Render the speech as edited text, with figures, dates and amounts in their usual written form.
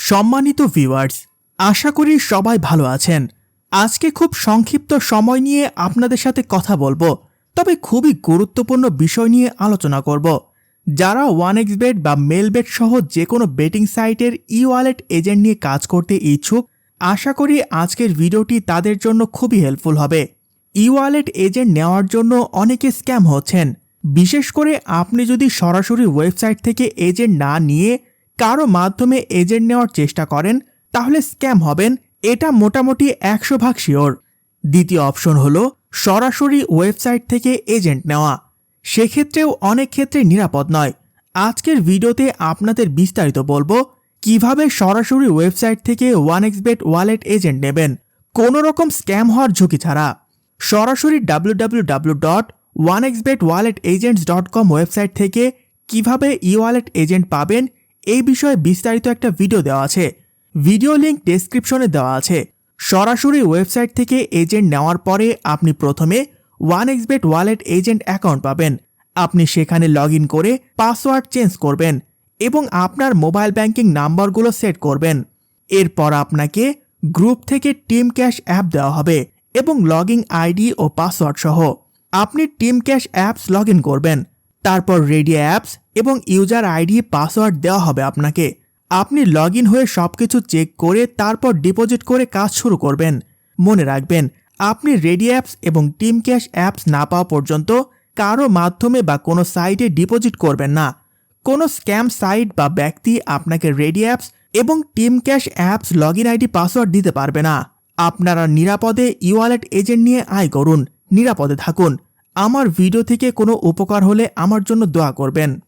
সম্মানিত ভিউয়ার্স, আশা করি সবাই ভালো আছেন। আজকে খুব সংক্ষিপ্ত সময় নিয়ে আপনাদের সাথে কথা বলবো, তবে খুবই গুরুত্বপূর্ণ বিষয় নিয়ে আলোচনা করব। যারা 1xBet বা মেলবেট সহ যে কোনো বেটিং সাইটের ই-ওয়ালেট এজেন্ট নিয়ে কাজ করতে ইচ্ছুক, আশা করি আজকের ভিডিওটি তাদের জন্য খুবই হেল্পফুল হবে। ই-ওয়ালেট এজেন্ট নেওয়ার জন্য অনেকে স্ক্যাম হচ্ছেন। বিশেষ করে আপনি যদি সরাসরি ওয়েবসাইট থেকে এজেন্ট না নিয়ে কারো মাধ্যমে এজেন্ট নেওয়ার চেষ্টা করেন, তাহলে স্ক্যাম হবেন, এটা মোটামুটি 100% শিওর। দ্বিতীয় অপশন হলো সরাসরি ওয়েবসাইট থেকে এজেন্ট নেওয়া। সেক্ষেত্রেও অনেক ক্ষেত্রে নিরাপদ নয়। আজকের ভিডিওতে আপনাদের বিস্তারিত বলবো কিভাবে সরাসরি ওয়েবসাইট থেকে 1xBet ওয়ালেট এজেন্ট নেবেন কোনো রকম স্ক্যাম হওয়ার ঝুঁকি ছাড়া। সরাসরি www.1xBetWalletAgents.com ওয়েবসাইট থেকে কিভাবে ই-ওয়ালেট এজেন্ট পাবেন এই বিষয়ে বিস্তারিত একটা ভিডিও দেওয়া আছে। ভিডিও লিংক ডেসক্রিপশনে দেওয়া আছে। সরাসরি ওয়েবসাইট থেকে এজেন্ট নেওয়ার পরে আপনি প্রথমে 1xBet ওয়ালেট এজেন্ট অ্যাকাউন্ট পাবেন। আপনি সেখানে লগ ইন করে পাসওয়ার্ড চেঞ্জ করবেন এবং আপনার মোবাইল ব্যাংকিং নাম্বারগুলো সেট করবেন। এরপর আপনাকে গ্রুপ থেকে টিম ক্যাশ অ্যাপ দেওয়া হবে এবং লগইন আইডি ও পাসওয়ার্ড সহ আপনি team cash apps log in করবেন। তারপর রেডি অ্যাপস এবং ইউজার আইডি পাসওয়ার্ড দেওয়া হবে আপনাকে। আপনি লগ ইন হয়ে সবকিছু চেক করে তারপর ডিপোজিট করে কাজ শুরু করবেন। মনে রাখবেন, আপনি রেডি অ্যাপস এবং টিম ক্যাশ অ্যাপস না পাওয়া পর্যন্ত কারো মাধ্যমে বা কোনো সাইটে ডিপোজিট করবেন না। কোনো স্ক্যাম সাইট বা ব্যক্তি আপনাকে রেডি অ্যাপস এবং team cash apps log in ID password দিতে পারবে না। আপনারা নিরাপদে ই-ওয়ালেট এজেন্ট নিয়ে আয় করুন, নিরাপদে থাকুন। আমার ভিডিও থেকে কোনো উপকার হলে আমার জন্য দোয়া করবেন।